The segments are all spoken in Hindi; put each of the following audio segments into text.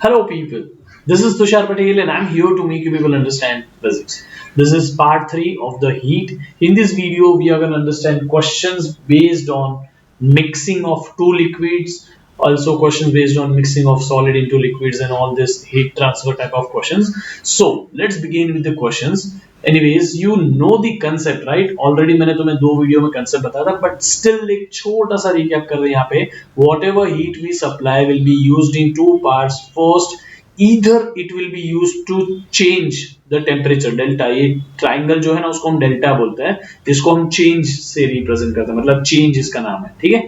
Hello people, this is Tushar Patel and I'm here to make you people understand physics. This is part 3 of the heat. In this video, we are going to understand questions based on mixing of two liquids, also questions based on mixing of solid into liquids and all this heat transfer type of questions. So let's begin with the questions. Anyways, you know the concept, right? Already मैंने तुम्हें दो वीडियो में concept बताया था, but still एक छोटा सा recap कर रहे हैं यहाँ पे. Whatever heat we supply will be used in two parts. First, either it will be used to change the temperature delta. ये triangle जो है ना उसको हम delta बोलते हैं. इसको हम change से represent करते हैं, मतलब change इसका नाम है, ठीक है?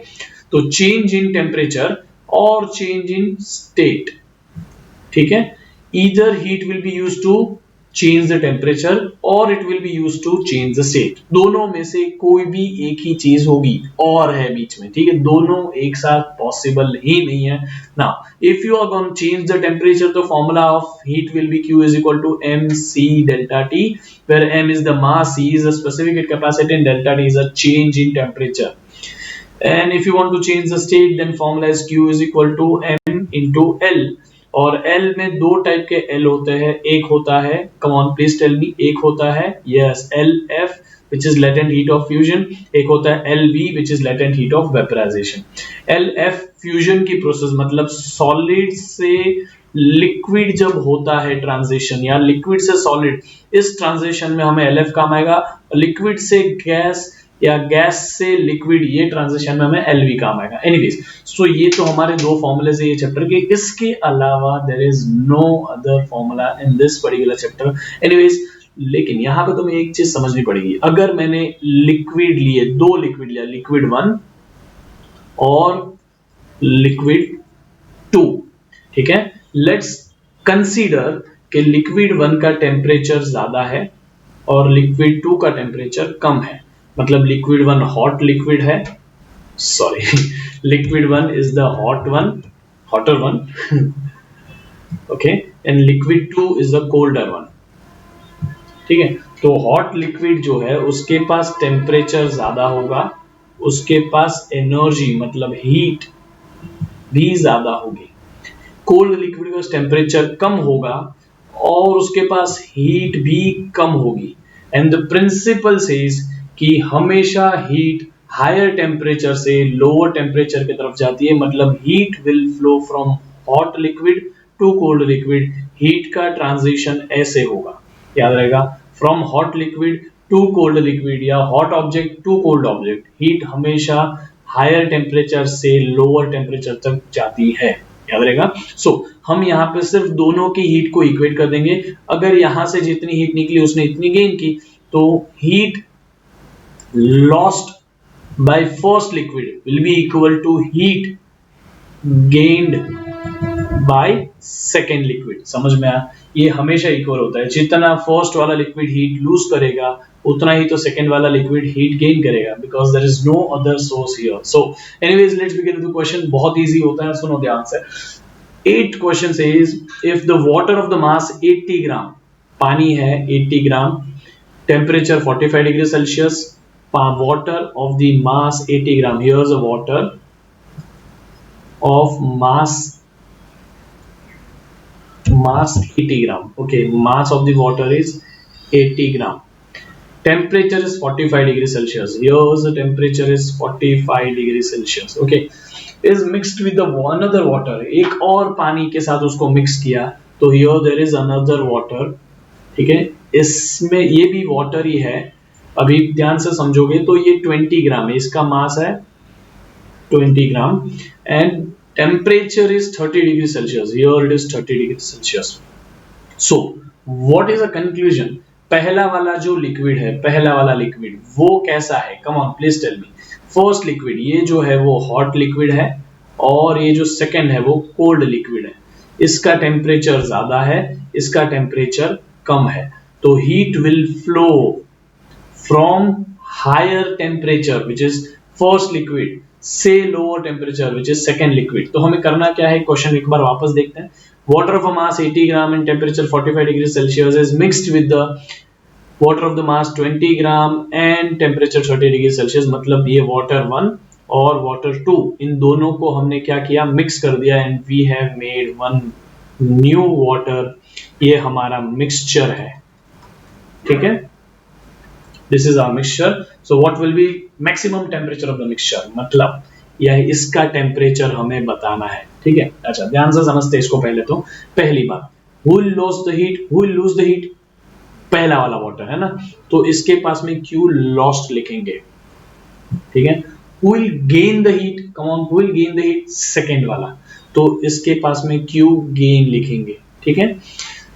तो change in temperature और change in state, ठीक है? Either heat will be used to change the temperature or it will be used to change the state. दोनों में से कोई भी एक ही चीज होगी और है बीच में, ठीक है? दोनों एक साथ पॉसिबल ही नहीं है. Now, if you are going to change the temperature, the formula of heat will be Q is equal to mc delta T, where m is the mass, C is the specific heat capacity, and delta T is a change in temperature. And if you want to change the state, then formula is Q is equal to m into L. और L में दो टाइप के L होते हैं. एक होता है, come on please tell me, एक होता है yes LF which is latent heat of fusion, एक होता है LV which is latent heat of vaporization. LF fusion की प्रोसेस, मतलब सॉलिड से लिक्विड जब होता है ट्रांजिशन या लिक्विड से सॉलिड, इस ट्रांजिशन में हमें LF काम आएगा. लिक्विड से गैस या गैस से लिक्विड, ये ट्रांजिशन में हमें LV काम आएगा. एनीवेज, सो ये तो हमारे दो फॉर्मूले है ये चैप्टर के. इसके अलावा there is no other formula in this particular chapter. Anyways, लेकिन यहाँ पे तुम्हें एक चीज समझनी पड़ेगी. अगर मैंने लिक्विड लिए, दो लिक्विड लिया, लिक्विड 1 और लिक्विड 2, ठीक है? लेट्स कंसीडर कि लिक्विड 1 का टेम्परेचर ज्यादा है और लिक्विड 2 का टेम्परेचर कम है. मतलब लिक्विड 1 हॉट लिक्विड है, sorry, liquid 1 is the hot one, hotter one, okay, and liquid 2 is the colder one, ठीक है? तो हॉट लिक्विड जो है उसके पास टेम्परेचर ज्यादा होगा, उसके पास एनर्जी मतलब हीट भी ज्यादा होगी. कोल्ड लिक्विड का टेम्परेचर कम होगा और उसके पास हीट भी कम होगी. एंड द प्रिंसिपल सेज कि हमेशा हीट हायर टेम्परेचर से लोअर टेम्परेचर की तरफ जाती है. मतलब heat will flow from hot liquid to cold liquid. Heat का ट्रांजिशन ऐसे होगा, याद रहेगा, from hot liquid to cold liquid या hot object to cold object. Heat हमेशा हायर टेम्परेचर से लोअर टेम्परेचर तक जाती है, याद रहेगा. सो हम यहाँ पे सिर्फ दोनों की हीट को इक्वेट कर देंगे. अगर यहां से जितनी हीट निकली उसने इतनी गेन की, तो heat lost by first liquid will be equal to heat gained by second liquid. समझ में आया? ये हमेशा इक्वल होता है. जितना फर्स्ट वाला लिक्विड हीट लूज करेगा उतना ही तो सेकंड वाला लिक्विड हीट गेन करेगा, because there is no other source here. So anyways, let's begin with the question. बहुत इजी होता है, सुनो ध्यान से. 8 question says if the water of the mass 80 gram, पानी है 80 gram, temperature 45 degree Celsius, water of the mass 80 gram. Here's a water of mass 80 gram. Okay, mass of the water is 80 gram. Temperature is 45 degree Celsius. Here's the temperature is 45 degree Celsius. Okay, is mixed with the another water. एक और पानी के साथ उसको मिक्स किया, तो here there is another water. ठीक है, इसमें ये भी वाटर ही है. अभी ध्यान से समझोगे तो ये 20 ग्राम है, इसका मास है 20 gram and temperature is 30 degree Celsius. Here it is 30 degree Celsius. So what is a conclusion? पहला वाला जो लिक्विड है, पहला वाला लिक्विड वो कैसा है? Come on please tell me. First liquid ये जो है वो हॉट लिक्विड है और ये जो सेकंड है वो कोल्ड लिक्विड है. इसका टेम्परेचर ज्यादा है, इसका टेम्परेचर कम है. तो heat will flow from higher temperature which is first liquid से lower temperature which is second liquid. तो हमें करना क्या है, क्वेश्चन एक बार वापस देखते हैं. water of a mass 80 gram and temperature 45 degree Celsius is mixed with the water of the mass 20 gram and temperature 30 degree Celsius. मतलब ये water 1 और water 2, इन दोनों को हमने क्या किया, मिक्स कर दिया, and we have made one new water, ये हमारा मिक्सचर है, ठीक है, this is our mixture. So what will be maximum temperature of the mixture, मतलब यह इसका टेम्परेचर हमें बताना है, ठीक है। अच्छा ध्यान से समझते इसको पहले। तो पहली बात, who will lose the heat, who will lose the heat, पहला वाला वाटर है ना, तो इसके पास में Q lost लिखेंगे, ठीक है। who will gain the heat, come on, who will gain the heat, second वाला, तो इसके पास में Q gain लिखेंगे, ठीक है।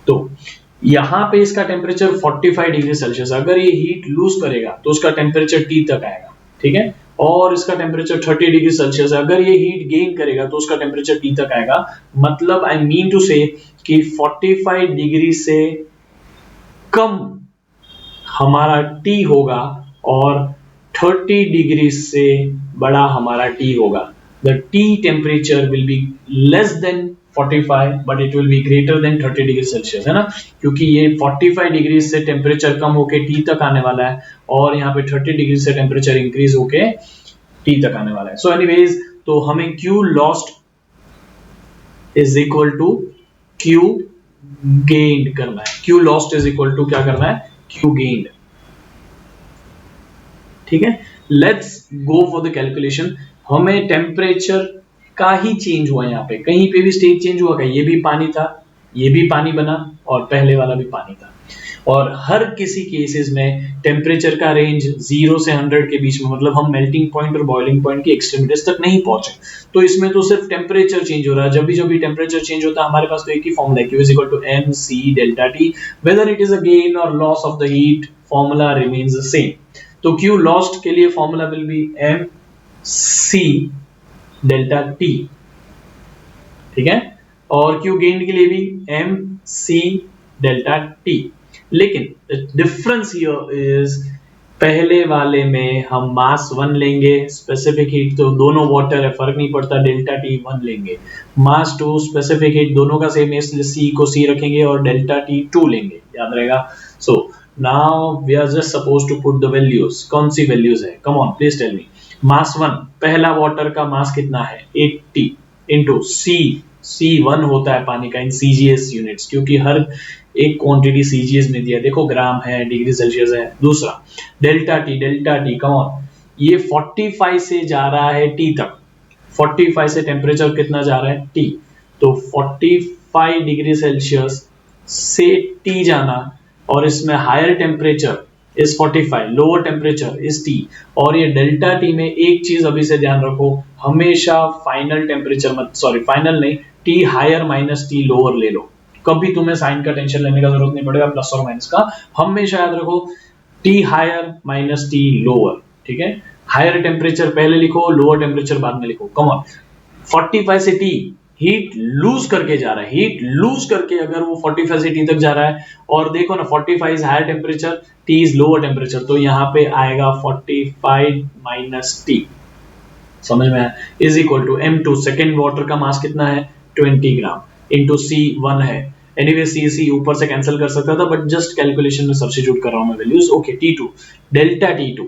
तो यहां पे इसका टेम्परेचर 45 डिग्री सेल्सियस, अगर ये हीट लूज करेगा तो उसका टेम्परेचर T तक आएगा, ठीक है। और इसका टेम्परेचर 30 डिग्री सेल्सियस, अगर ये हीट गेन करेगा तो उसका टेम्परेचर T तक आएगा। मतलब आई मीन टू से कि 45 डिग्री से कम हमारा T होगा और 30 डिग्री से बड़ा हमारा T होगा। The T temperature will be less than 45 but it will be greater than 30 degree Celsius, है ना, क्योंकि ये 45 डिग्री से टेम्परेचर कम होके T तक आने वाला है और यहाँ पे 30 डिग्री से टेम्परेचर इंक्रीज होके T तक आने वाला है। सो एनीवेज, तो हमें Q lost is equal to Q gained करना है। Q lost is equal to क्या करना है, Q gained, ठीक है। Let's go for the calculation. हमें टेम्परेचर का ही चेंज हुआ, यहाँ पे कहीं पे भी स्टेट चेंज हुआ क्या, ये भी पानी था, ये भी पानी बना और पहले वाला भी पानी था। और हर किसी केसेस में टेम्परेचर का रेंज 0 से 100 के बीच में, मतलब हम मेल्टिंग पॉइंट और बॉइलिंग पॉइंट की एक्सट्रीमिटीज तक नहीं पहुंचे। तो इसमें तो सिर्फ टेम्परेचर चेंज हो रहा है। जब भी टेम्परेचर चेंज होता है हमारे पास तो एक ही फॉर्मूला है, Q is equal to mc delta T, whether it is a gain or loss of the heat, formula remains the same। तो Q lost के लिए formula will be mc delta T, ठीक है, और Q gained के लिए भी mc delta T। लेकिन डिफरेंस हियर इज, पहले वाले में हम मास 1 लेंगे, स्पेसिफिक हीट तो दोनों वाटर है फर्क नहीं पड़ता, डेल्टा T 1 लेंगे। मास 2 स्पेसिफिक हीट दोनों का सेम है इसलिए C को C रखेंगे और डेल्टा T 2 लेंगे, याद रहेगा। So now we are just suppose to put the values. कौन सी वैल्यूज है, come on please tell me. Mass 1, पहला वाटर का मास कितना है 80 इंटू C1 होता है पानी का इन CGS यूनिट्स, क्योंकि हर एक क्वांटिटी CGS में दिया, देखो ग्राम है, डिग्री सेल्सियस है। दूसरा डेल्टा T कम ऑन, ये 45 से जा रहा है T तक, 45 से टेम्परेचर कितना जा रहा है T, तो 45 डिग्री सेल्सियस से T जाना और इसमें higher temperature is 45, lower temperature is T। और ये डेल्टा T में एक चीज अभी से ध्यान रखो, हमेशा फाइनल टेम्परेचर मत, सॉरी फाइनल नहीं, T higher minus T lower ले लो। कभी तुम्हें साइन का टेंशन लेने का जरूरत नहीं पड़ेगा, प्लस और माइनस का, हमेशा याद रखो T higher minus T lower, ठीक है। हायर टेम्परेचर पहले लिखो, लोअर टेम्परेचर बाद में लिखो। कम ऑन, 45 से T हीट लूज करके जा रहा है, हीट लूज करके अगर वो 45 से T तक जा रहा है और देखो ना 45 is higher temperature, T is lower temperature, तो यहाँ पे आएगा 45 माइनस T, समझ में आया, is equal to M2, second water का मास कितना है 20 ग्राम इंटू C1 है। एनीवे C ऊपर से कैंसिल कर सकता था बट जस्ट कैलकुलेशन में सब्स्टिट्यूट कर रहा हूं मैं values. Okay, T2, delta T2,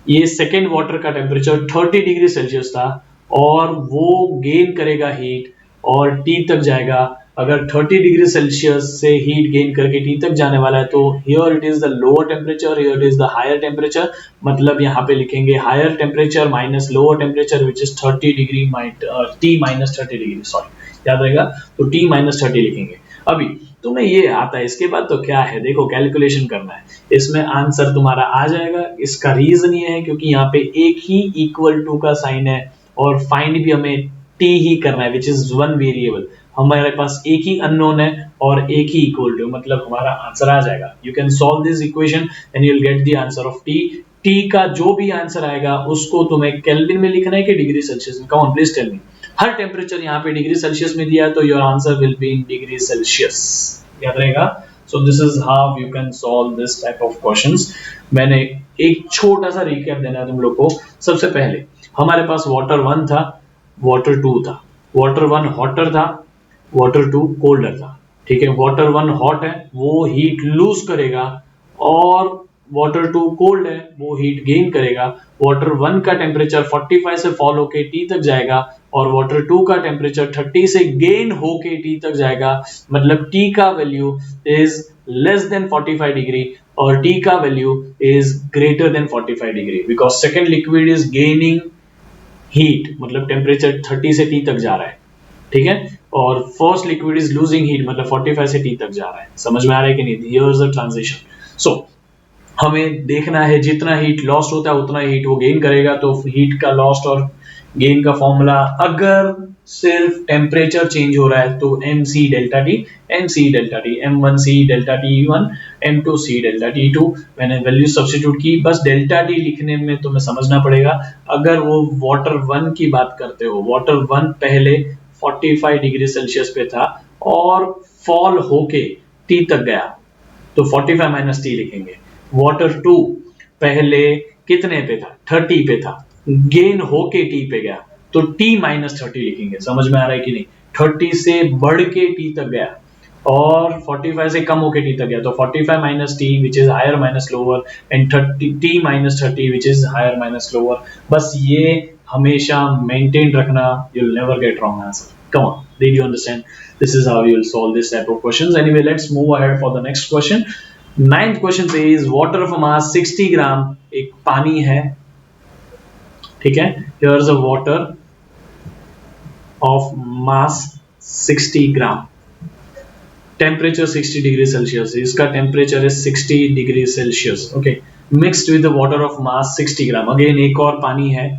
ये सेकेंड वाटर का टेम्परेचर 30 डिग्री सेल्सियस था और वो गेन करेगा हीट और T तक जाएगा। अगर 30 डिग्री सेल्सियस से हीट गेन करके T तक जाने वाला है तो here it is the lower temperature, here it is the higher temperature, मतलब यहाँ पे लिखेंगे higher temperature minus lower temperature which is 30 degree T minus 30 degree, sorry याद रहेगा, तो T माइनस 30 लिखेंगे। अभी तुम्हें ये आता है, इसके बाद तो क्या है, देखो कैलकुलेशन करना है, इसमें आंसर तुम्हारा आ जाएगा। इसका रीजन ये है क्योंकि यहाँ पे एक ही इक्वल टू का साइन है और फाइंड भी हमें T ही करना है विच इज वन वेरिएबल, हमारे पास एक ही अननोन है और एक ही इक्वल टू, मतलब हमारा आंसर आ जाएगा। You can solve this equation and you will get the answer of T। T का जो भी आंसर आएगा उसको तुम्हें केल्विन में लिखना है कि डिग्री सेल्सियस में, come on please tell me. हर टेम्परेचर यहाँ पे डिग्री सेल्सियस में दिया है तो your answer will be in degree Celsius, याद रहेगा। So this is how you can solve this type of questions. मैंने एक छोटा सा रिकैप देना है तुम लोग को। सबसे पहले हमारे पास वाटर 1 था, वाटर 2 था, वाटर 1 हॉटर था, वाटर 2 कोल्डर था, ठीक है। वाटर 1 हॉट है, वो हीट लूज करेगा और वाटर 2 कोल्ड है, वो हीट गेन करेगा। वाटर 1 का टेम्परेचर 45 से फॉल होके T तक जाएगा और वाटर 2 का टेम्परेचर 30 से गेन होके T तक जाएगा। मतलब T का value is less than 45 degree और T का value is greater than 45 degree, because second liquid is gaining heat, मतलब टेम्परेचर 30 से T तक जा रहा है, ठीक है। और first liquid is losing heat, मतलब 45 से T तक जा रहा है। समझ में आ रहा है कि नहीं? Here is the transition. सो हमें देखना है जितना हीट लॉस्ट होता है उतना हीट वो गेन करेगा। तो हीट का लॉस्ट और गेन का फॉर्मूला, अगर सिर्फ टेम्परेचर चेंज हो रहा है तो mc delta T, mc delta T, m1c delta t1, m2c delta t2। मैंने वैल्यू सब्स्टिट्यूट की, बस डेल्टा टी लिखने में तुम्हें समझना पड़ेगा। अगर वो वाटर 1 की बात करते हो, वाटर 1 पहले 45 डिग्री सेल्सियस पे था और फॉल होके T तक गया तो 45 माइनस टी लिखेंगे। वाटर 2 पहले कितने पे था? 30 पे था, गेन होके T पे गया तो T माइनस 30 लिखेंगे। समझ में आ रहा है कि नहीं? 30 से बढ़ के T तक गया और 45 से कम होके T तक गया तो 45 minus T which is higher minus lower and 30 T minus 30 which is higher minus lower. बस ये हमेशा मेंटेन रखना, you'll never get wrong answer. Come on, did you understand? This is how you will solve this type of questions. Anyway, let's move ahead for the next question. Ninth question says water of a mass 60 ग्राम, एक पानी है, ठीक है। Here's a water of mass 60 gram, temperature 60 degree Celsius, इसका temperature is 60 degree Celsius, okay. Mixed with the water of mass 60 gram, again एक और पानी है,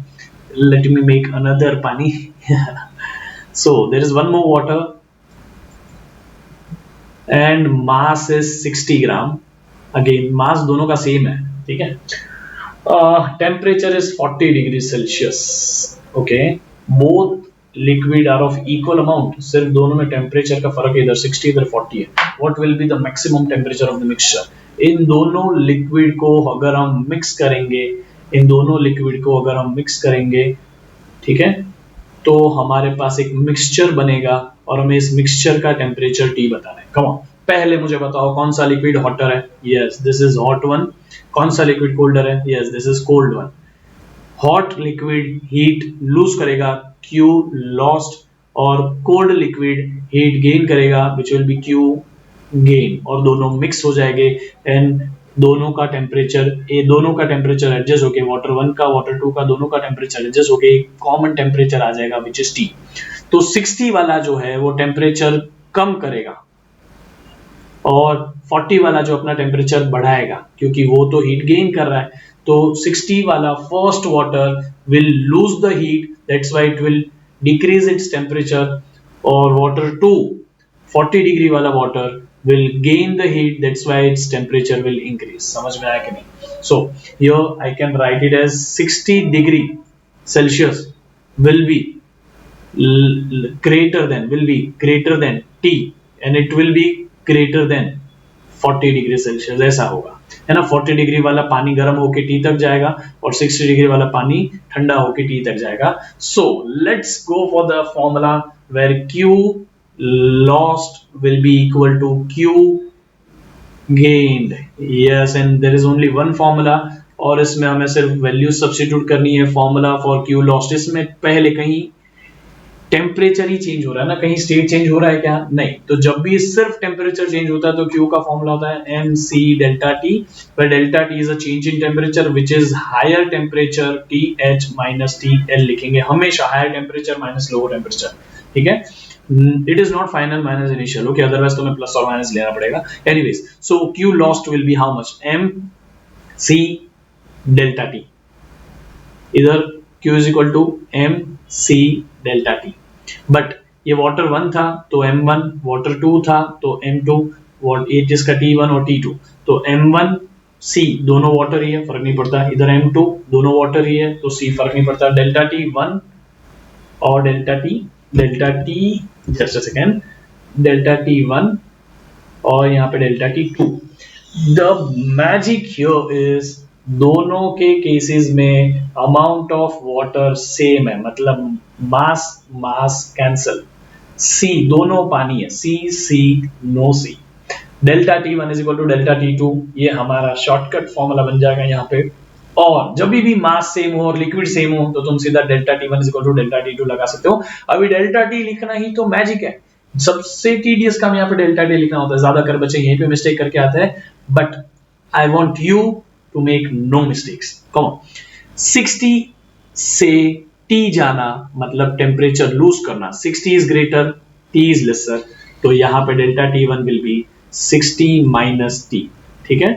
let me make another pani. So there is one more water and mass is 60 gram, again mass दोनों का सेम है, ठीक है। Temperature is 40 degree Celsius, okay. Both liquid are of equal amount, सिर्फ दोनों में टेम्परेचर का फर्क है, इधर 60 इधर 40 है। What will be the maximum temperature of the mixture? इन दोनों लिक्विड को अगर हम मिक्स करेंगे, इन दोनों लिक्विड को अगर हम मिक्स करेंगे, ठीक है, तो हमारे पास एक मिक्सचर बनेगा और हमें इस मिक्सचर का टेम्परेचर T बताना है। कम ऑन, पहले मुझे बताओ कौन सा लिक्विड हॉटर है? Yes, this is hot one. कौन सा लिक्विड कोल्डर है? Yes, this is cold one. Hot liquid heat lose करेगा, Q लॉस्ट, और कोल्ड लिक्विड हीट गेन करेगा, which will be Q gain, और दोनों मिक्स हो जाएंगे एंड दोनों का टेम्परेचर एडजस्ट होके, वाटर 1 का वाटर 2 का दोनों का टेम्परेचर एडजस्ट होके एक कॉमन टेम्परेचर आ जाएगा विच इज T। तो 60 वाला जो है वो टेम्परेचर कम करेगा और 40 वाला जो अपना टेम्परेचर बढ़ाएगा, क्योंकि वो तो हीट गेन कर रहा है। तो 60 वाला first water will lose the heat, that's why it will decrease its temperature, और वाटर 2 40 डिग्री वाला water will gain the heat, that's why its temperature will increase. समझ में आया कि नहीं? So here I can write it as 60 degree Celsius will be greater than T and it will be greater than 40 degree Celsius, ऐसा होगा, है ना। 40 डिग्री वाला पानी गर्म होके T तक जाएगा और 60 डिग्री वाला पानी ठंडा होके T तक जाएगा। So let's go for the formula where Q lost will be equal to Q gained. Yes, and there is only one formula, और इसमें हमें सिर्फ वैल्यू सब्स्टिट्यूट करनी है। फॉर्मूला फॉर Q lost, इसमें पहले कहीं टेम्परेचर ही चेंज हो रहा है ना, कहीं स्टेट चेंज हो रहा है क्या? नहीं। तो जब भी सिर्फ टेम्परेचर चेंज होता है तो Q का फॉर्मूला होता है mc delta T, where delta T is a change in temperature which is higher temperature TH minus TL लिखेंगे हमेशा, higher temperature minus lower temperature, ठीक है। It is not final minus initial, okay, otherwise तुम्हें प्लस और माइनस लेना पड़ेगा। Anyways, so Q lost will be how much? mc delta T, इधर Q is equal to mc delta T, but ये वाटर 1 था तो m1, वाटर 2 था तो m2, ये जिसका T1 और T2, तो m1 C दोनों वाटर ही है, फर्क नहीं पड़ता। इधर m2 दोनों वाटर ही है तो C फर्क नहीं पड़ता। डेल्टा T1 और delta T just a second, delta T1 और यहाँ पे delta T2। The magic here is दोनों के केसेस में अमाउंट ऑफ वाटर सेम है, मतलब मास कैंसल, C दोनों पानी है, C no C, delta T1 is equal to delta T2, ये हमारा शॉर्टकट फॉर्मूला बन जाएगा यहाँ पे। और जब भी मास सेम हो और लिक्विड सेम हो तो तुम सीधा delta T1 is equal to delta T2 लगा सकते हो। अभी डेल्टा T लिखना ही तो मैजिक है, सबसे टीडियस काम यहाँ पे डेल्टा T लिखना होता है, ज्यादा कर बच्चे यहीं पे मिस्टेक करके आते हैं, but I want you to make no mistakes. Come on, 60 से T जाना मतलब टेम्परेचर लूज करना, 60 is greater, T is lesser, तो यहाँ पे delta T1 will be 60 minus T, ठीक है।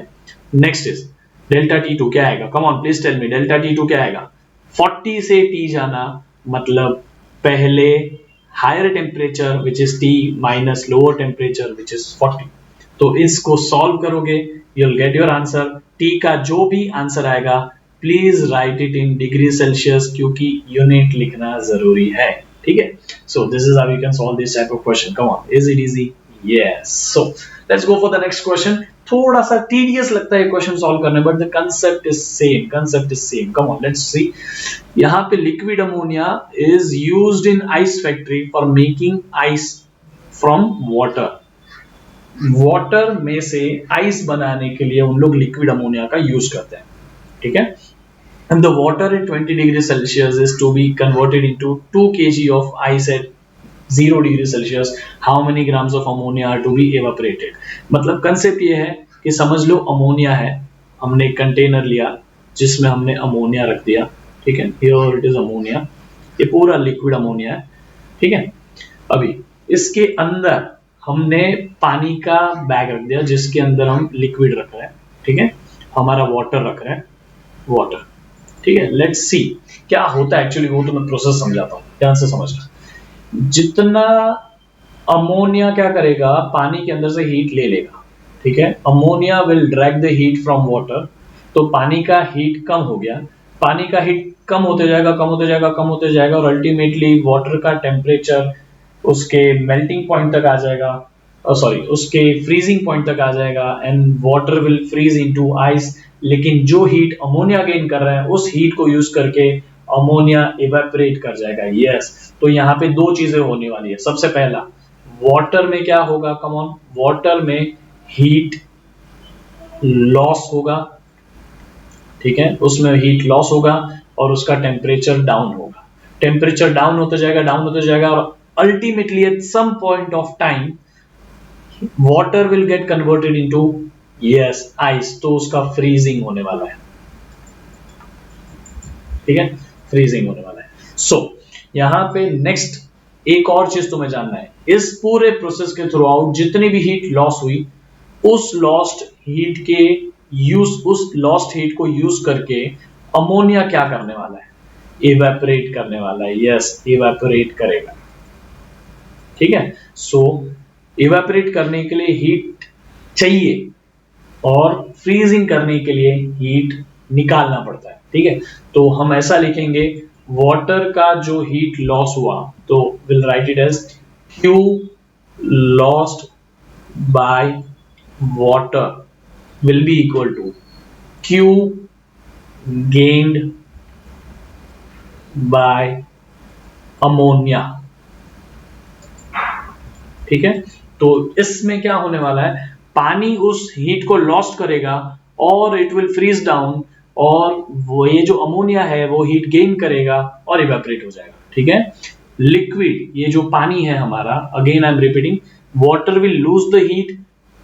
नेक्स्ट इज डेल्टा T2 क्या आएगा, come on please tell me, delta T2 क्या आएगा, 40 से T जाना मतलब पहले higher temperature which is T minus lower temperature which is 40, तो इसको सॉल्व करोगे you will get your answer. T का जो भी आंसर आएगा please right it in degree Celsius, क्योंकि यूनिट लिखना जरूरी है, ठीक है। सो this is how you can solve this type of question. Come on, is it easy? Yes. So let's go for the next question. थोड़ा सा टीडियस लगता है क्वेश्चन सॉल्व करने, but the concept is same, concept is same. Come on, let's see. यहाँ पे liquid ammonia is used in ice factory for making ice from water. Water में से आइस बनाने के लिए उन लोग लिक्विड अमोनिया का यूज करते हैं, ठीक है। And the water at 20 degrees Celsius is to be converted into 2 kg of ice at 0 degrees Celsius. How many grams of ammonia are to be evaporated? मतलब कंसेप्ट ये है कि समझ लो अमोनिया है, हमने एक कंटेनर लिया जिसमें हमने अमोनिया रख दिया, ठीक है। Here it is अमोनिया, ये पूरा लिक्विड अमोनिया है, ठीक है। अभी इसके अंदर हमने पानी का बैग रख दिया जिसके अंदर हम लिक्विड रख रहे हैं, ठीक है। हमारा वाटर रख रहे हैं, वाटर, ठीक है। लेट्स सी क्या होता है एक्चुअली, वो तो मैं प्रोसेस समझाता हूँ, ध्यान से समझना। जितना अमोनिया क्या करेगा, पानी के अंदर से हीट ले लेगा, ठीक है। Ammonia will drag the heat from water, तो पानी का हीट कम हो गया, पानी का हीट कम होते जाएगा, कम होते जाएगा, कम होते जाएगा, और अल्टीमेटली वाटर का टेम्परेचर उसके मेल्टिंग पॉइंट तक आ जाएगा, सॉरी उसके फ्रीजिंग पॉइंट तक आ जाएगा, and water will freeze into ice. लेकिन जो हीट अमोनिया गेन कर रहा है उस हीट को यूज करके अमोनिया इवेपोरेट कर जाएगा। यस, तो यहाँ पे दो चीजें होने वाली है। सबसे पहला, वाटर में क्या होगा, कम ऑन, वाटर में हीट लॉस होगा, ठीक है, उसमें हीट लॉस होगा और उसका टेम्परेचर डाउन होगा। टेम्परेचर डाउन होता जाएगा, डाउन होता जाएगा, और ultimately at some point of time water will get converted into yes ice, तो उसका फ्रीजिंग होने वाला है, ठीक है, फ्रीजिंग होने वाला है। सो यहां पे नेक्स्ट एक और चीज तुम्हें जानना है, इस पूरे प्रोसेस के थ्रू आउट जितनी भी हीट लॉस हुई, उस लॉस्ट हीट को यूज करके अमोनिया क्या करने वाला है, इवेपोरेट करने वाला है। यस, इवेपोरेट करेगा, ठीक है। सो इवेपोरेट करने के लिए हीट चाहिए और फ्रीजिंग करने के लिए हीट निकालना पड़ता है, ठीक है। तो हम ऐसा लिखेंगे, वाटर का जो हीट लॉस हुआ तो will write it as Q lost by water will be equal to Q gained by ammonia, ठीक है। तो इसमें क्या होने वाला है, पानी उस हीट को लॉस्ट करेगा और इट विल फ्रीज डाउन, और वो ये जो अमोनिया है वो हीट गेन करेगा और इवेपोरेट हो जाएगा, ठीक है। लिक्विड, ये जो पानी है हमारा, again I am repeating, water will lose the heat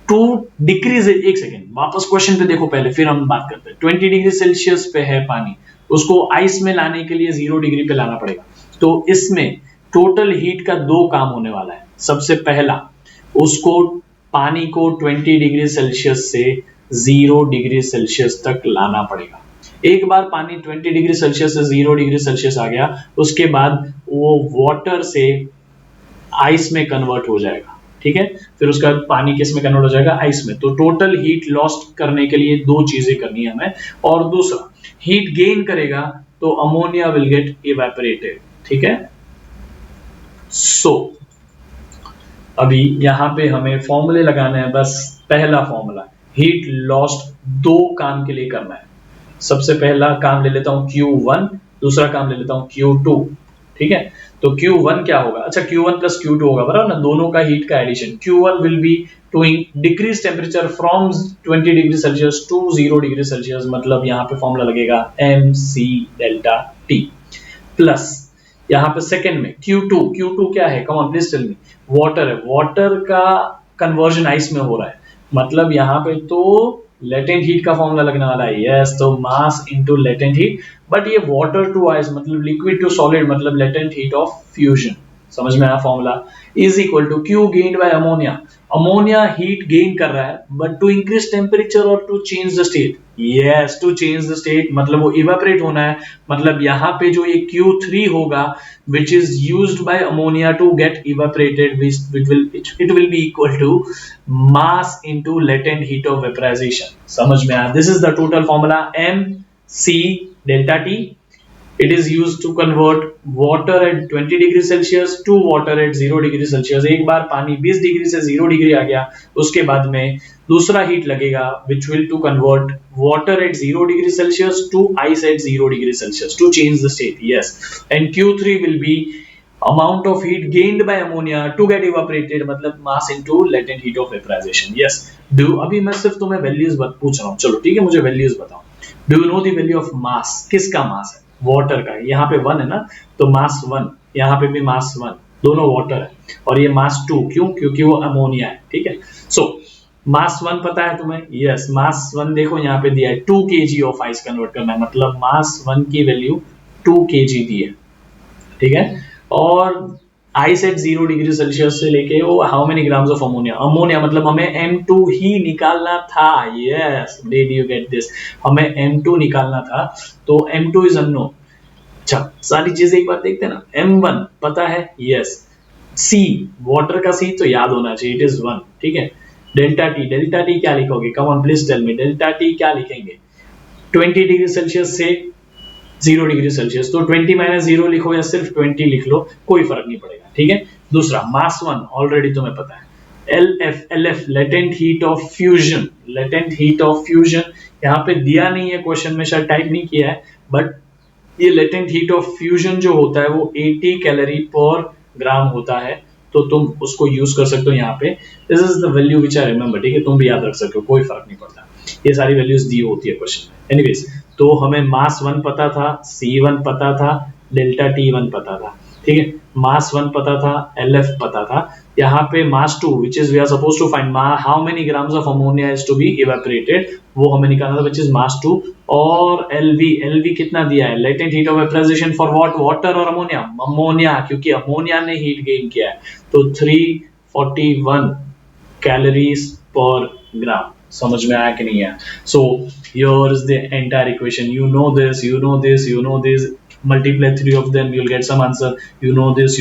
to decrease. एक सेकेंड, वापस क्वेश्चन पे देखो पहले, फिर हम बात करते हैं। 20 डिग्री सेल्सियस पे है पानी, उसको आइस में लाने के लिए 0 डिग्री पे लाना पड़ेगा। तो इसमें टोटल हीट का दो काम होने वाला है। सबसे पहला, उसको पानी को 20 डिग्री सेल्सियस से 0 डिग्री सेल्सियस तक लाना पड़ेगा। एक बार पानी 20 डिग्री सेल्सियस से 0 डिग्री सेल्सियस आ गया, उसके बाद वो वाटर से आइस में कन्वर्ट हो जाएगा, ठीक है। फिर उसका पानी किस में कन्वर्ट हो जाएगा, आइस में। तो टोटल हीट लॉस्ट करने के लिए दो चीजें करनी है हमें। और दूसरा, हीट गेन करेगा तो अमोनिया विल गेट इवेपोरेटेड, ठीक है। सो अभी यहां पे हमें फॉर्मूले लगाने हैं, बस पहला फॉर्मूला, हीट लॉस्ट दो काम के लिए करना है। सबसे पहला काम ले लेता हूं Q1, दूसरा काम ले लेता हूं Q2। ठीक है। तो Q1 क्या होगा, अच्छा Q1 प्लस Q2 होगा बराबर ना, दोनों का हीट का addition. Q1 will be to decrease temperature from 20 degree Celsius to 0 degree Celsius, मतलब यहाँ पे फॉर्मूला लगेगा MC डेल्टा T प्लस यहाँ पे सेकेंड में Q2 क्या है, come on please tell me, water है, वाटर का कन्वर्जन आइस में हो रहा है, मतलब यहाँ पे तो लेटेंट हीट का फॉर्मूला लगने वाला है, यस, तो mass into latent heat, but ये वाटर टू आइस मतलब लिक्विड टू सॉलिड मतलब लेटेंट हीट ऑफ फ्यूजन, समझ में आया formula, is equal to Q gained by ammonia, ammonia heat gain कर रहा है बट टू इंक्रीज टेम्परेचर और to change the state, yes, to change the state मतलब वो इवेपोरेट होना है, मतलब यहाँ पे जो ये Q3 होगा which is used by ammonia to get evaporated, it will be equal to mass into latent heat of vaporization, समझ में आया, this is the total formula MC delta T. It is used to convert water at 20 degree Celsius to water at 0 degree Celsius, एक बार पानी 20 डिग्री से 0 डिग्री आ गया, उसके बाद में दूसरा हीट लगेगा which will to convert water at 0 degree Celsius to ice at 0 degree Celsius to change the state, yes, and Q3 will be amount of heat gained by ammonia to get evaporated मतलब mass into latent heat of vaporization, yes, do अभी मैं सिर्फ तुम्हें वैल्यूज पूछ रहा हूँ, चलो ठीक है, मुझे वैल्यूज बताओ, do you know the value of mass, किसका मास है, वाटर का, यहाँ पे 1 है ना, तो मास 1, यहाँ पे भी मास 1, दोनों वाटर है, और ये मास 2 क्यों, क्योंकि वो अमोनिया है, ठीक है, सो मास 1 पता है तुम्हें, यस, मास 1 देखो यहाँ पे दिया है 2 kg ऑफ आइस कन्वर्ट करना है, मतलब मास 1 की वैल्यू 2 kg दी है, ठीक है, और आइस एट 0 डिग्री सेल्सियस से लेके वो how many grams of ammonia, ammonia मतलब हमें M2 ही निकालना था, yes, did you get this, हमें M2 निकालना था, तो M2 इज अननोन, अच्छा सारी चीजें एक बार देखते हैं ना, M1 पता है, यस, C वाटर का C तो याद होना चाहिए, इट इज 1, ठीक है, डेल्टा टी क्या लिखोगे, come on please tell me, delta T क्या लिखेंगे, 20 डिग्री सेल्सियस से 0 डिग्री सेल्सियस, तो 20 माइनस 0 लिखो या सिर्फ 20 लिख लो, कोई फर्क नहीं पड़ेगा, ठीक है। दूसरा मास 1 ऑलरेडी तुम्हें पता है, LF latent heat of fusion, latent heat of fusion यहाँ पे दिया नहीं है क्वेश्चन में, शायद टाइप नहीं किया है, बट ये लेटेंट हीट ऑफ फ्यूजन जो होता है वो 80 कैलोरी पर ग्राम होता है, तो तुम उसको यूज कर सकते हो यहाँ पे, this is the value which I remember, ठीक है, तुम भी याद रख सकते हो, कोई फर्क नहीं पड़ता, ये सारी वैल्यूज दी होती है क्वेश्चन में, एनीवेज, तो हमें मास 1 पता था, C1 पता था, डेल्टा T1 पता था, ठीक है, मास 1 पता था, LF पता था, यहाँ पे मास 2 which is we are supposed to find how many grams of ammonia is to be evaporated, वो हमें निकालना था which is mass 2, और LV कितना दिया है, latent heat of vaporization for what, water और अमोनिया, क्योंकि अमोनिया ने हीट गेन किया है, तो 341 कैलोरीज पर ग्राम, समझ में आया कि नहीं आया, सो here is the entire equation, you know this, multiply 3 of them you'll get some answer, you know this,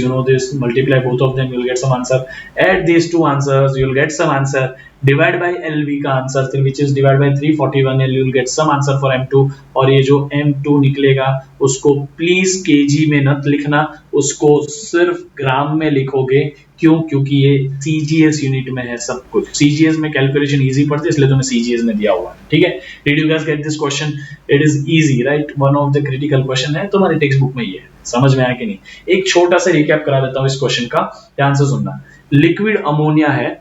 multiply both of them you'll get some answer, add these two answers you'll get some answer, divide by LV का answer which is divide by 341 L, you'll get some answer for M2, और ये जो M2 निकलेगा उसको प्लीज kg में मत लिखना, उसको सिर्फ ग्राम में लिखोगे, क्यों, क्योंकि ये CGS यूनिट में है सब कुछ, CGS में कैलकुलेशन इजी पड़ती है, इसलिए तुम्हें CGS में दिया हुआ है, ठीक है, did you guys get this question, it is easy right, one of the critical question है, तुम्हारी टेक्स्ट बुक में ही है, समझ में आया कि नहीं, एक छोटा सा रिकैप करा देता हूं इस क्वेश्चन का, ध्यान से सुनना, लिक्विड अमोनिया है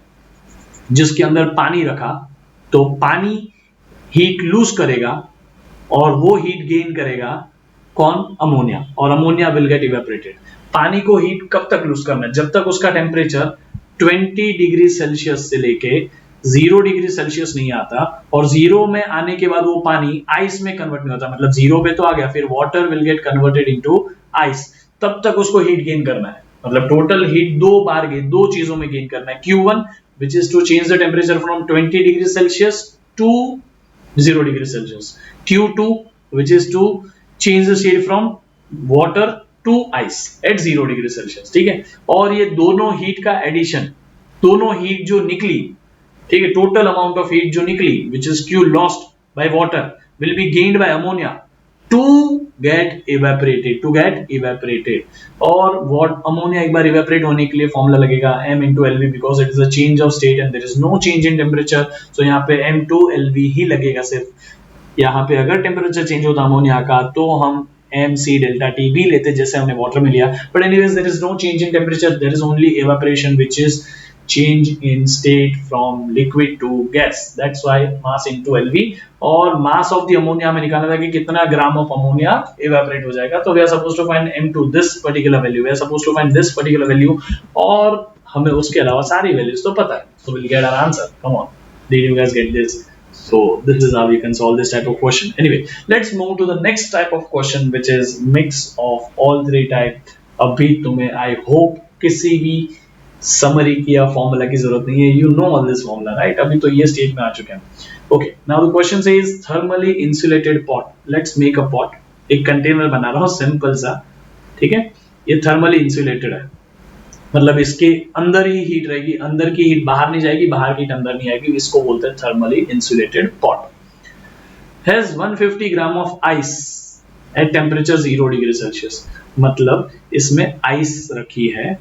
जिसके अंदर पानी रखा, तो पानी हीट लूज करेगा और वो हीट गेन करेगा कौन, अमोनिया, और अमोनिया विल गेट इवेपोरेटेड, पानी को हीट कब तक लूज करना है, जब तक उसका टेम्परेचर 20 डिग्री सेल्सियस से लेके 0 डिग्री सेल्सियस नहीं आता, और 0 में आने के बाद वो पानी आइस में कन्वर्ट नहीं होता, मतलब 0 पे तो आ गया, फिर water will get converted into ice, तब तक उसको हीट गेन करना है, मतलब टोटल हीट दो चीजों में गेन करना है, Q1 which is to change the temperature from 20 degree Celsius to 0 degree Celsius, Q2 which is to change the state from water to ice at 0 degree Celsius, ठीक है, और ये दोनों हीट का एडिशन, दोनों हीट जो निकली, ठीक है, टोटल अमाउंट ऑफ हीट जो निकली which is Q lost by water will be gained by ammonia to get evaporated, और what अमोनिया एक बार evaporate होने के लिए फॉर्मूला लगेगा M into LV because it is a change of state and there is no change in temperature, so यहाँ पे M2 LV ही लगेगा सिर्फ, यहाँ पे अगर टेम्परेचर चेंज होता अमोनिया का तो हम mc delta t भी लेते जैसे हमने वाटर में लिया, but anyways there is no change in temperature, there is only evaporation which is change in state from liquid to gas, that's why mass into LV। और mass of the ammonia हमें निकालना था कि कितना ग्राम ऑफ अमोनिया evaporate हो जाएगा, तो we are supposed to find m2 this particular value, we are supposed to find this particular value, और हमें उसके अलावा सारी values तो पता है, so we'll get our answer, come on, did you guys get this? So this is how you can solve this type of question. Anyway, let's move to the next type of question which is mix of all three type। अभी तुम्हें I hope किसी भी समरी की या फॉर्मूला की जरूरत नहीं है, you know all this formula right, अभी तो ये स्टेज में आ चुके हैं। Okay, now the question says thermally insulated pot, let's make a pot, एक कंटेनर बना रहा हूँ सिंपल सा, ठीक है, ये थर्मली इंसुलेटेड है, मतलब इसके अंदर ही हीट रहेगी, अंदर की हीट बाहर नहीं जाएगी, बाहर की हीट अंदर नहीं आएगी, इसको बोलते हैं thermally insulated pot. Has 150 gram of ice at temperature 0 degree Celsius, मतलब इसमें आइस रखी है,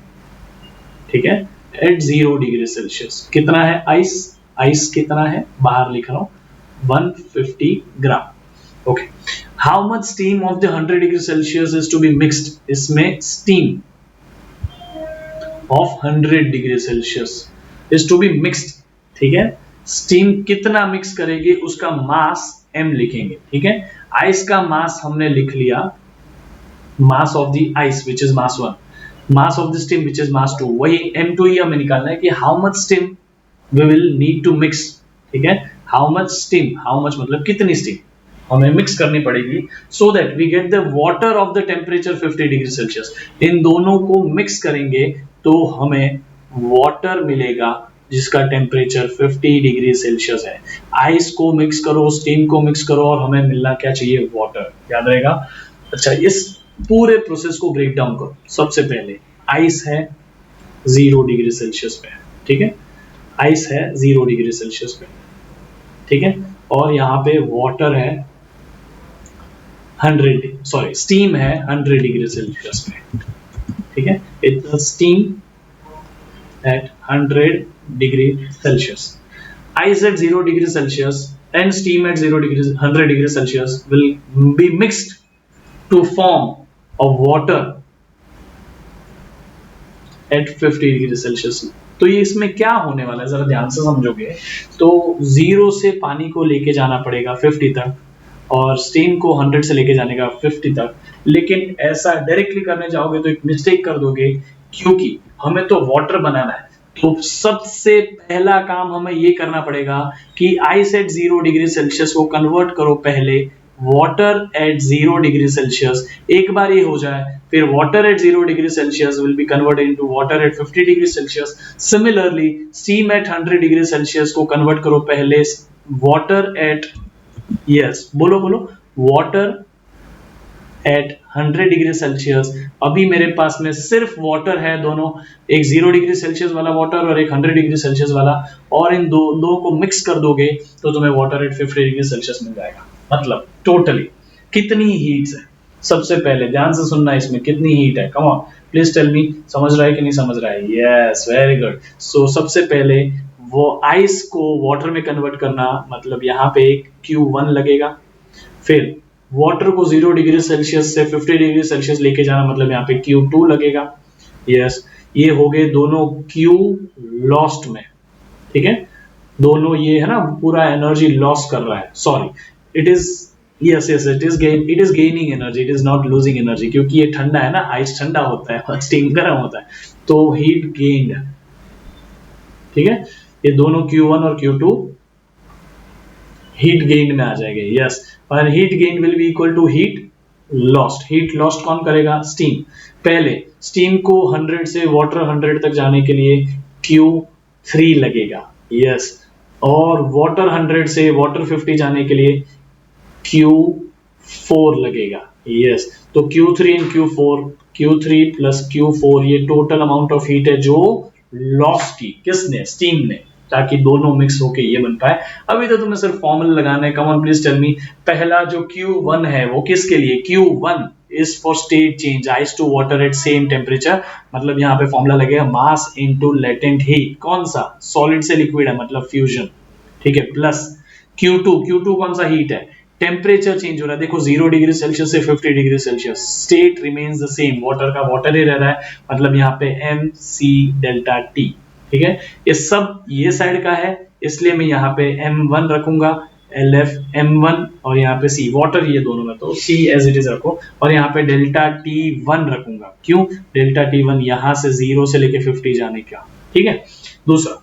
ठीक है, एट 0 डिग्री सेल्सियस। कितना है आइस, आइस कितना है बाहर लिख रहा हूं 150 gram. Okay, how much steam of the 100 degree Celsius is to be mixed, इसमें steam of 100 degree Celsius is to be mixed, ठीक है, स्टीम कितना मिक्स करेगी उसका मास m लिखेंगे, ठीक है, आइस का मास हमने लिख लिया, mass of the ice which is mass 1, mass of the steam which is mass 2, वही m2 ही हमें निकालना है कि how much steam we will need to mix, ठीक है, how much steam, how much मतलब कितनी स्टीम हमें मिक्स करनी पड़ेगी, so that we get the water of the temperature 50 degree Celsius. इन दोनों को मिक्स करेंगे तो हमें वाटर मिलेगा जिसका टेम्परेचर 50 डिग्री सेल्सियस है। आइस को मिक्स करो, स्टीम को मिक्स करो और हमें मिलना क्या चाहिए, वाटर, याद रहेगा। अच्छा, इस पूरे प्रोसेस को ब्रेक डाउन करो। सबसे पहले आइस है 0 डिग्री सेल्सियस पे, ठीक है, आइस है 0 डिग्री सेल्सियस पे, ठीक है, और यहाँ पे वाटर है 100, स्टीम है 100 डिग्री सेल्सियस पे, ठीक है, it's steam at 100 degree Celsius. Ice at 0 degree Celsius and steam at 100 degree Celsius will be mixed to form a water at 50 degree Celsius. तो ये इसमें क्या होने वाला है, जरा ध्यान से समझोगे तो 0 से पानी को लेके जाना पड़ेगा 50 तक और स्टीम को 100 से लेके जाने का 50 तक, लेकिन ऐसा डायरेक्टली करने जाओगे तो एक मिस्टेक कर दोगे, क्योंकि हमें तो वाटर बनाना है। तो सबसे पहला काम हमें ये करना पड़ेगा कि आइस एट 0 डिग्री सेल्सियस को कन्वर्ट करो पहले वाटर एट 0 डिग्री सेल्सियस। एक बार ये हो जाए फिर water at 0 degree Celsius will be converted into water at 50 degree Celsius. Similarly steam at 100 degree Celsius को कन्वर्ट करो पहले वाटर एट, यस बोलो बोलो, वाटर एट 100 डिग्री सेल्सियस। अभी मेरे पास में सिर्फ वाटर है दोनों, एक 0 डिग्री सेल्सियस वाला वाटर और एक 100 डिग्री सेल्सियस वाला, और इन दो को मिक्स कर दोगे तो तुम्हें वाटर एट 50 डिग्री सेल्सियस मिल जाएगा। मतलब टोटली कितनी हीट है, सबसे पहले ध्यान से सुनना, इसमें कितनी हीट है, come on please tell me, समझ रहा है कि नहीं समझ रहा है, यस वेरी गुड। सो सबसे पहले वो आइस को वाटर में कन्वर्ट करना, मतलब यहाँ पे एक Q1 लगेगा, फिर वाटर को 0 डिग्री सेल्सियस से 50 डिग्री सेल्सियस लेके जाना, मतलब यहाँ पे Q2 लगेगा, यस, ये हो गए दोनों Q लॉस्ट में, ठीक है, दोनों ये है ना पूरा एनर्जी लॉस कर रहा है, sorry it is yes it is gaining energy, it is not losing energy, क्योंकि ये ठंडा है ना, आइस ठंडा होता है, स्टीम गर्म होता है, तो हीट गेन्ड, ठीक है, ये दोनों Q1 और Q2 हीट गेन में आ जाएंगे, यस, और heat gain will be equal to heat lost. Heat lost कौन करेगा, स्टीम। पहले स्टीम को 100 से वाटर 100 तक जाने के लिए Q3 लगेगा, यस, और वाटर 100 से वाटर 50 जाने के लिए Q4 लगेगा, यस, तो Q3 and Q3 plus Q4 ये टोटल अमाउंट ऑफ हीट है जो लॉस की किसने, स्टीम ने, ताकि दोनों मिक्स होके ये बन पाए। अभी तो तुम्हें सिर्फ फॉर्मूला लगाना है, come on please tell me, पहला जो Q1 है वो किसके लिए, Q1 is for state change ice to water at same temperature, मतलब यहाँ पे फॉर्मूला लगेगा मास इनटू लेटेंट हीट, कौन सा, सॉलिड से लिक्विड है मतलब फ्यूजन, ठीक है, प्लस Q2 कौन सा हीट है, टेम्परेचर चेंज हो रहा है, देखो 0 डिग्री सेल्सियस से 50 degree Celsius, state remains the same, water का वाटर ही रह रहा है, मतलब यहाँ पे एम सी डेल्टा टी। ठीक है, ये सब ये साइड का है, इसलिए मैं यहाँ पे M1 रखूंगा, LF M1, और यहाँ पे C वाटर, ये दोनों में तो C एज इट इज रखो, और यहाँ पे डेल्टा T1 रखूंगा। क्यों डेल्टा T1? यहाँ से 0 से लेके 50 जाने का। ठीक है, दूसरा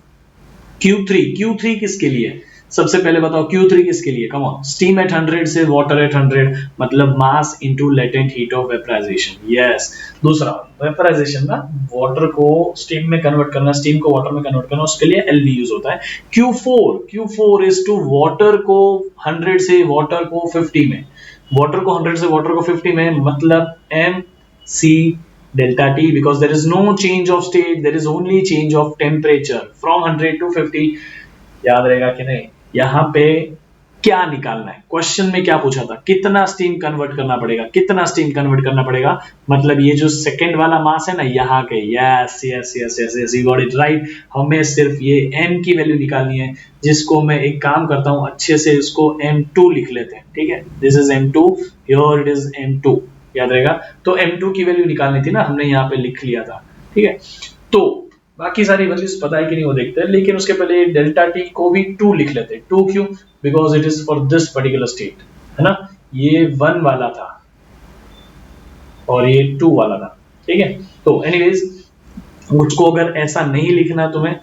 Q3 किसके लिए? सबसे पहले बताओ Q3 किसके लिए? कम ऑन, स्टीम एट 100 से वाटर एट 100, मतलब mass into latent heat of vaporization. Yes, दूसरा वेपराइजेशन ना, वाटर को स्टीम में कन्वर्ट करना, स्टीम को वाटर में कन्वर्ट करना, उसके लिए LV यूज होता है। Q4 इज टू वाटर को 100 से वाटर को 50 में, वाटर को 100 से वाटर को 50 में, मतलब MC delta T, because there is no change of state, there is only change of temperature from 100 to 50। याद रहेगा कि नहीं? यहाँ पे क्या निकालना है, क्वेश्चन में क्या पूछा था, कितना स्टीम कन्वर्ट करना पड़ेगा, कितना स्टीम कन्वर्ट करना पड़ेगा, मतलब ये जो सेकंड वाला मास है ना यहाँ के, yes yes yes yes yes, you got it right. हमें सिर्फ ये m की वैल्यू निकालनी है, जिसको मैं एक काम करता हूँ, अच्छे से इसको M2 लिख लेते हैं। ठीक है, this is M2, here it is M2, याद रहेगा। तो M2 की वैल्यू निकालनी थी ना, हमने यहाँ पे लिख लिया था। ठीक है, तो बाकी सारी वैल्यूज पता है कि नहीं वो देखते हैं, लेकिन उसके पहले डेल्टा टी को भी 2 लिख लेते हैं। 2 क्यों? Because it is for this particular state, है ना। ये 1 वाला था और ये 2 वाला था। ठीक है, तो एनीवेज मुझको अगर ऐसा नहीं लिखना तुम्हें,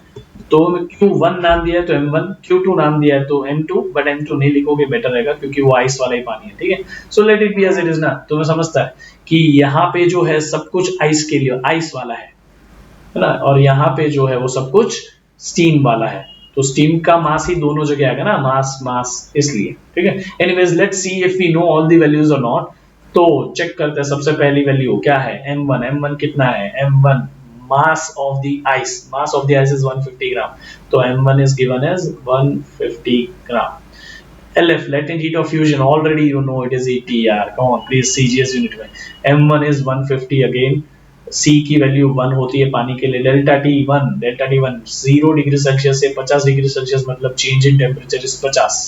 तो Q1 नाम दिया है तो M1, Q2 नाम दिया है तो M2, बट M2 नहीं लिखोगे, बेटर रहेगा, क्योंकि वो आइस वाला ही पानी है। ठीक है, so let it be as it is ना। तुम्हें समझता है कि यहाँ पे जो है सब कुछ आइस के लिए, आइस वाला है ना, और यहाँ पे जो है वो सब कुछ स्टीम वाला है, तो स्टीम का मास ही दोनों जगह आएगा ना, मास मास, इसलिए। ठीक है, anyways let's see if we know all the values और नॉट। तो चेक करते हैं, सबसे पहली वैल्यू क्या है, M1 कितना है, M1 mass of the ice is 150 gram, तो M1 is given as 150 gram। LF latent heat of fusion, already you know it is ATR, come on please, CGS unit में M1 is 150 again, C की वैल्यू 1 होती है पानी के लिए, डेल्टा T1 0 डिग्री सेल्सियस से 50 डिग्री सेल्सियस, मतलब चेंज इन टेम्परेचर इज 50,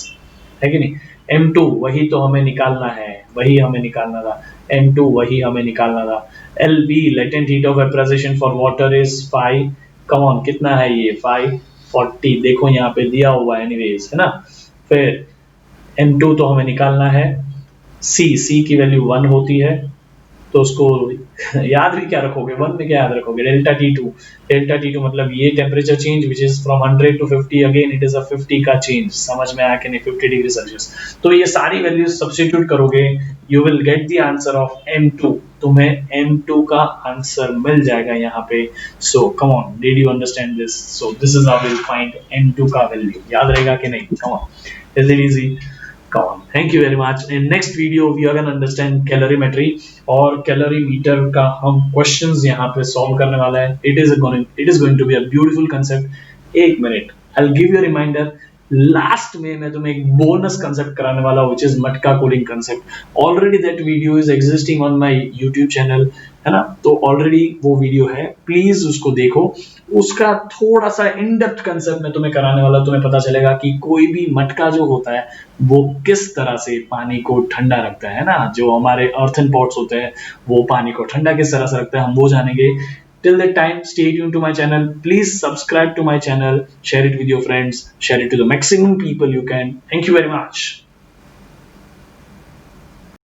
है कि नहीं। M2 वही तो हमें निकालना है, वही हमें निकालना था, M2 वही हमें निकालना था। LB latent heat of vaporization for water is 5, come on कितना है ये 540, देखो यहाँ पे दिया हुआ है एनीवेज, है ना। फिर M2 तो हमें निकालना है, C की वैल्यू 1 होती है, तो उसको याद भी क्या रखोगे, 1 में क्या याद रखोगे, डेल्टा T2 मतलब ये temperature change which is from 100 to 50, again it is a 50 का चेंज, समझ में आया कि नहीं, 50 डिग्री सेल्सियस। तो ये सारी वैल्यूज सब्स्टिट्यूट करोगे, you will get the answer of M2, तुम्हें M2 का आंसर मिल जाएगा यहाँ पे। So come on, did you understand this? So this is how we will find M2 का वैल्यू, याद रहेगा कि नहीं? Come on, is it easy? Come on. Thank you very much. In next video, we are going to understand calorimetry और calorimeter का हम questions यहाँ पे solve करने वाला है। It is going to be a beautiful concept. एक minute, I'll give you a reminder. Last में मैं तुम्हें एक बोनस कंसेप्ट कराने वाला हूं, which is मटका cooling concept. Already that video is existing on my YouTube channel, है ना, तो ऑलरेडी वो वीडियो है, प्लीज उसको देखो। उसका थोड़ा सा इन डेप्थ कंसेप्ट में तुम्हें कराने वाला, तुम्हें पता चलेगा कि कोई भी मटका जो होता है वो किस तरह से पानी को ठंडा रखता है ना, जो हमारे अर्थन पॉट्स होते हैं वो पानी को ठंडा किस तरह से रखता है, हम वो जानेंगे। Till that time, stay tuned to my channel. Please subscribe to my channel, share it with your friends, share it to the maximum people you can. Thank you very much.